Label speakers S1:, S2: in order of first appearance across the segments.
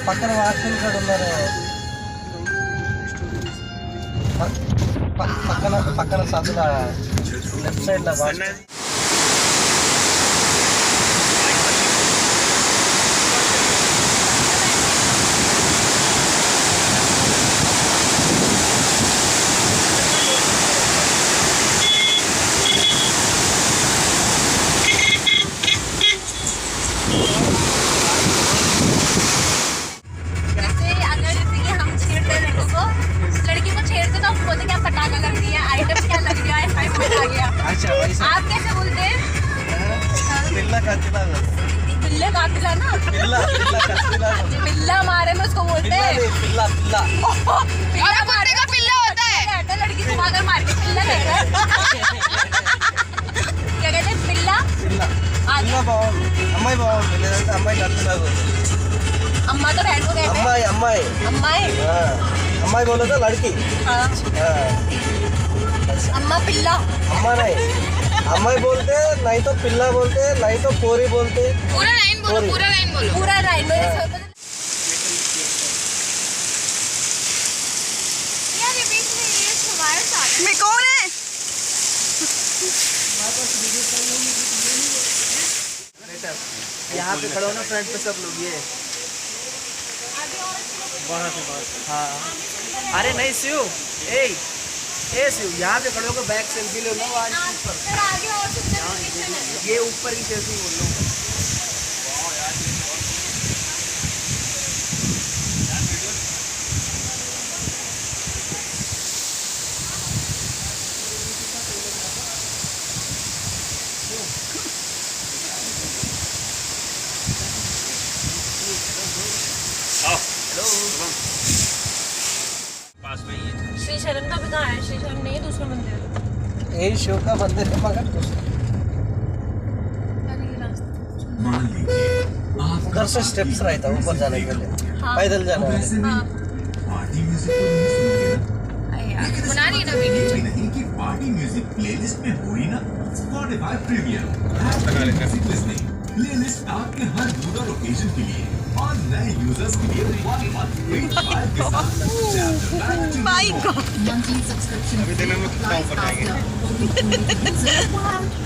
S1: పక్కన వాష్రూమ్ కూడా ఉన్నారు. పక్కన సదుల లెఫ్ట్ సైడ్ లో వాష్రూమ్.
S2: आप कैसे बोलते हैं?
S1: पिल्ला कातिला
S2: पिल्ले कातिला ना, पिल्ला मारे में उसको बोलते हैं
S1: पिल्ला पिल्ला
S2: पिल्ला मारे का पिल्ला होता है। लड़की को अगर मार के पिल्ला कहता है क्या कहते हैं? पिल्ला
S1: पिल्ला पिल्ला बाउंड अम्माई बाउंड लेదంటే అమ్మాయి కాతిలాగో
S2: अम्मा तो बहन को कहते हैं
S1: अम्माई अम्माई
S2: अम्माई।
S1: हां अम्माई बोलो तो लड़की।
S2: हां अम्मा पिल्ला
S1: अम्मा नहीं अम्माई बोलते नहीं तो पिल्ला बोलते नहीं तो पोरी बोलते।
S2: पूरा लाइन बोलो, पूरा लाइन बोलो, पूरा लाइन मेरे से यार ये बीच में ये हमारे साथ में कौन है?
S1: यहाँ पे खड़े हो ना फ्रंट पे सब लोग ये हाँ अरे नहीं शिव ए शिव यहाँ पे खड़े होकर बैक सेल्फी ले लो आज ऊपर ये ऊपर की सेल्फी बोल लो।
S3: पास में ही है।
S2: श्री शरण का भी कहाँ है? श्री शरण नहीं, दूसरा मंदिर है।
S1: यही शिव का मंदिर है मगर घर से स्टेप्स रहता है ऊपर जाने के लिए।
S2: हाँ।
S1: पैदल जाना है।
S2: हाँ बना रही है ना वीडियो।
S4: नहीं कि पार्टी म्यूजिक प्लेलिस्ट में हो ही ना Spotify premium music listing playlist आपके हर मूड और ओकेजन के लिए और नए यूजर्स के लिए 1 month free trial के साथ
S2: माय गॉड
S5: monthly subscription
S3: अभी दिन में कितना ऑफर आएंगे?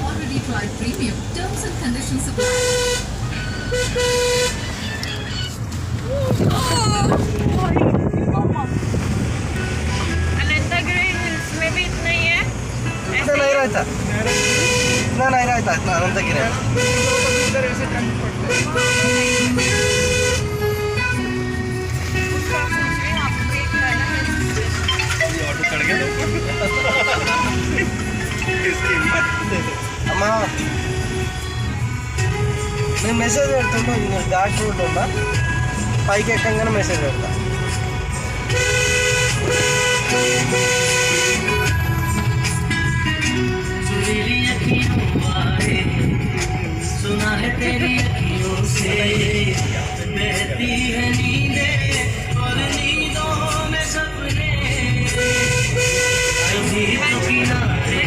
S5: already tried premium terms and conditions apply.
S2: Ananthagiri hills में भी इतना ही है?
S1: इतना नहीं रहता इतना नहीं रहता इतना अनंतगिरी है।
S3: ऑटो चढ़ गया इसकी
S1: अम्मा నేను మెసేజ్ పెడుతుంటా ఘాట్ రూట్ ఉందా పైకి ఎక్కగానే మెసేజ్ పెడతా।
S6: सुना है तेरी अखियों से बहती है नींदें और नींदों में सपने कभी तो किनारे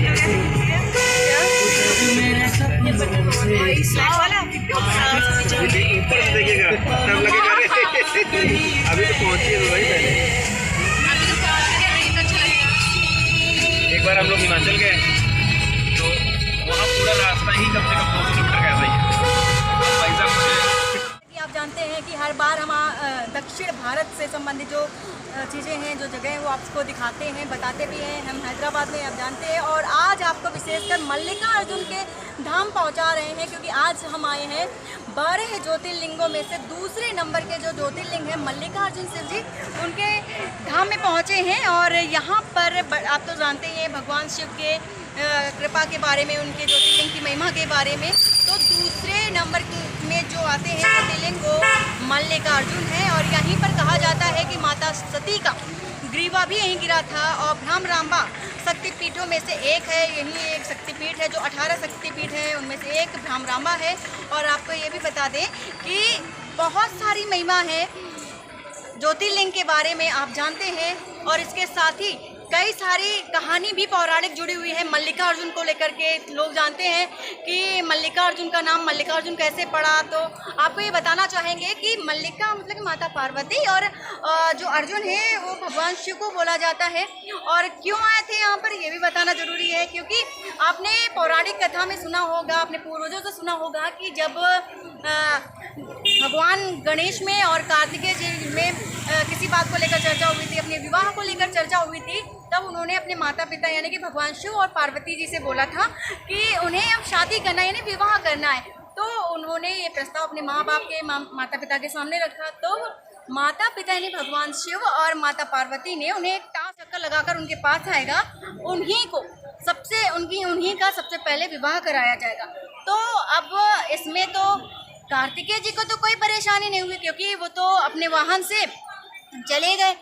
S6: उतर मेरे सपनों से
S3: ऊपर से देखिएगा तब लगेगा अभी तो पहुंची है भाई पहले। एक बार हम लोग हिमाचल गए तो वहाँ पूरा रास्ता ही कम से कम 2 किलोमीटर का ऐसा ही है। भाई साहब मुझे
S2: आप जानते हैं कि हर बार हम दक्षिण भारत से संबंधित जो चीज़ें हैं, जो जगह हैं, वो आपको दिखाते हैं, बताते भी हैं। हम हैदराबाद में आप जानते हैं और आज आपको विशेषकर मल्लिकार्जुन के धाम पहुंचा रहे हैं क्योंकि आज हम आए हैं 12 ज्योतिर्लिंगों में से दूसरे नंबर के जो ज्योतिर्लिंग हैं मल्लिकार्जुन शिव जी, उनके धाम में पहुंचे हैं। और यहाँ पर आप तो जानते ही हैं भगवान शिव के कृपा के बारे में, उनके ज्योतिर्लिंग की महिमा के बारे में। तो दूसरे नंबर में जो आते हैं ज्योतिर्लिंग वो मल्लिकार्जुन है और यहीं पर कहा जाता है कि माता सती का ग्रीवा भी यहीं गिरा था। और भ्रमरांबा शक्तिपीठों में से एक है, यही एक शक्तिपीठ है जो 18 शक्तिपीठ है उनमें से एक भ्रमरांबा है। और आपको ये भी बता दें कि बहुत सारी महिमा है ज्योतिर्लिंग के बारे में आप जानते हैं, और इसके साथ ही कई सारी कहानी भी पौराणिक जुड़ी हुई है मल्लिकार्जुन को लेकर के। लोग जानते हैं कि मल्लिकार्जुन का नाम मल्लिकार्जुन कैसे पड़ा, तो आपको ये बताना चाहेंगे कि मल्लिका मतलब कि माता पार्वती, और जो अर्जुन है वो भगवान शिव को बोला जाता है। और क्यों आए थे यहाँ पर ये भी बताना ज़रूरी है, क्योंकि आपने पौराणिक कथा में सुना होगा, अपने पूर्वजों से सुना होगा कि जब भगवान गणेश में और कार्तिकेय जी में किसी बात को लेकर चर्चा हुई थी, अपने विवाह को लेकर चर्चा हुई थी, तब उन्होंने अपने माता पिता यानी कि भगवान शिव और पार्वती जी से बोला था कि उन्हें अब शादी करना यानी विवाह करना है। तो उन्होंने ये प्रस्ताव अपने माँ बाप के माता पिता के सामने रखा। तो माता पिता यानी भगवान शिव और माता पार्वती ने उन्हें एक टाँव चक्कर लगाकर उनके पास आएगा, उन्हीं का सबसे पहले विवाह कराया जाएगा। तो अब इसमें तो कार्तिकेय जी को तो कोई परेशानी नहीं हुई, क्योंकि वो तो अपने वाहन से चले गए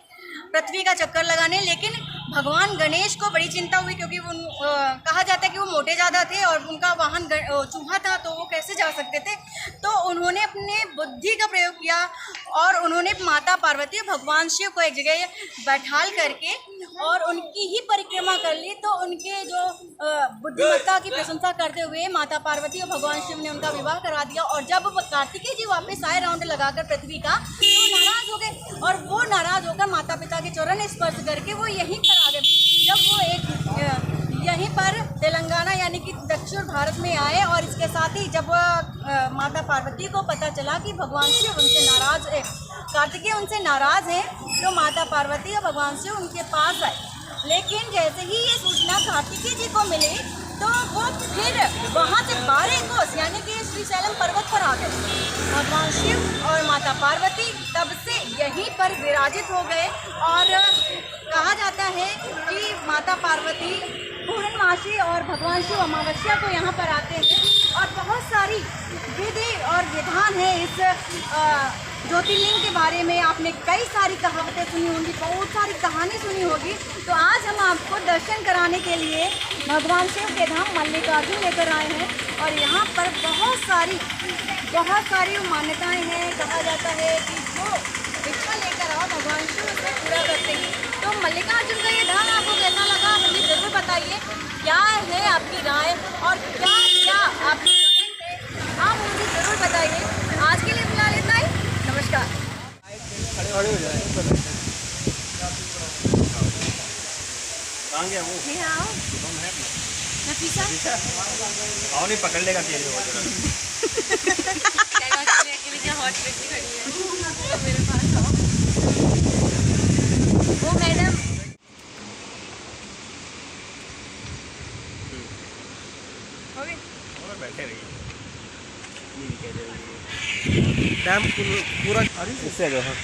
S2: पृथ्वी का चक्कर लगाने। लेकिन भगवान गणेश को बड़ी चिंता हुई, क्योंकि कहा जाता है कि वो मोटे ज़्यादा थे और उनका वाहन चूहा था, तो वो कैसे जा सकते थे। तो उन्होंने अपने बुद्धि का प्रयोग किया और उन्होंने माता पार्वती और भगवान शिव को एक जगह बैठाल करके और उनकी ही परिक्रमा कर ली। तो उनके जो बुद्धिमत्ता की प्रशंसा करते हुए माता पार्वती और भगवान शिव ने उनका विवाह करा दिया। और जब कार्तिकेय जी वापस आए राउंड लगाकर पृथ्वी का, तो नाराज़ हो गए, और वो नाराज़ होकर माता पिता के चरण स्पर्श करके वो यहीं पर आ गए। जब वो यहीं पर तेलंगाना यानी कि दक्षिण भारत में आए, और इसके साथ ही जब माता पार्वती को पता चला कि भगवान शिव उनसे नाराज़ है, कार्तिकेय उनसे नाराज़ हैं, तो माता पार्वती और भगवान शिव उनके पास आए। लेकिन जैसे ही ये सूचना कार्तिकेय जी को मिली, तो वो फिर वहाँ से 12 कोस यानी कि श्रीशैलम पर्वत पर आ गए। भगवान शिव और माता पार्वती तब से यहीं पर विराजित हो गए। और कहा जाता है कि माता पार्वती पूर्णमासी और भगवान शिव अमावस्या को यहाँ पर आते हैं। और बहुत सारी विधि और विधान है इस ज्योतिर्लिंग के बारे में। आपने कई सारी कहावतें सुनी होंगी, बहुत सारी कहानी सुनी होगी। तो आज हम आपको दर्शन कराने के लिए भगवान शिव के धाम मल्लिकार्जुन लेकर आए हैं। और यहाँ पर बहुत सारी मान्यताएं हैं। कहा जाता है कि जो इच्छा लेकर आओ भगवान शिव उसे पूरा करते हैं। तो मल्लिकार्जुन का ये धाम आपको कैसा लगा मुझे ज़रूर बताइए। क्या है आपकी राय और क्या आपकी कमेंट है, आप मुझे ज़रूर बताइए। आज के लिए फिलहाल इतना ही, नमस्कार।
S3: खड़े हो जाए। कहाँ गया वो?
S2: नफीसा
S3: आओ नहीं पकड़ लेगा तेरे को
S2: मेरे पास आओ। वो मैडम
S3: बैठे रहिए।
S1: डैम पूरा
S3: इससे जो हाँ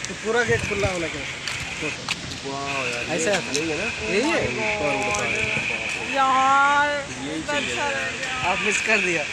S1: तो पूरा गेट खुला होना क्या? ऐसा
S3: यही है ना,
S1: यही है यार, आप मिस कर दिया।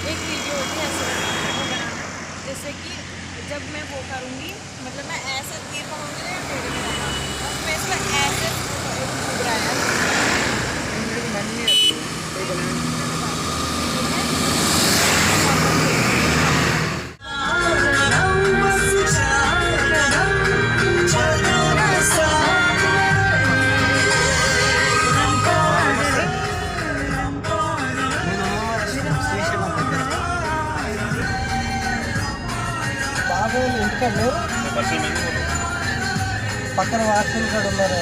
S2: एक वीडियो होती है ऐसे बनाना, जैसे कि जब मैं वो करूँगी मतलब मैं ऐसे तीर पकड़ूंगी ना टेढ़े में रहना, और मैं इसको ऐसे घूम रहा है।
S1: ఇంటికాడ లేరు
S3: पर्सन में नहीं बोलो
S1: పక్కన వాచ్మెన్ కూడా ఉన్నారు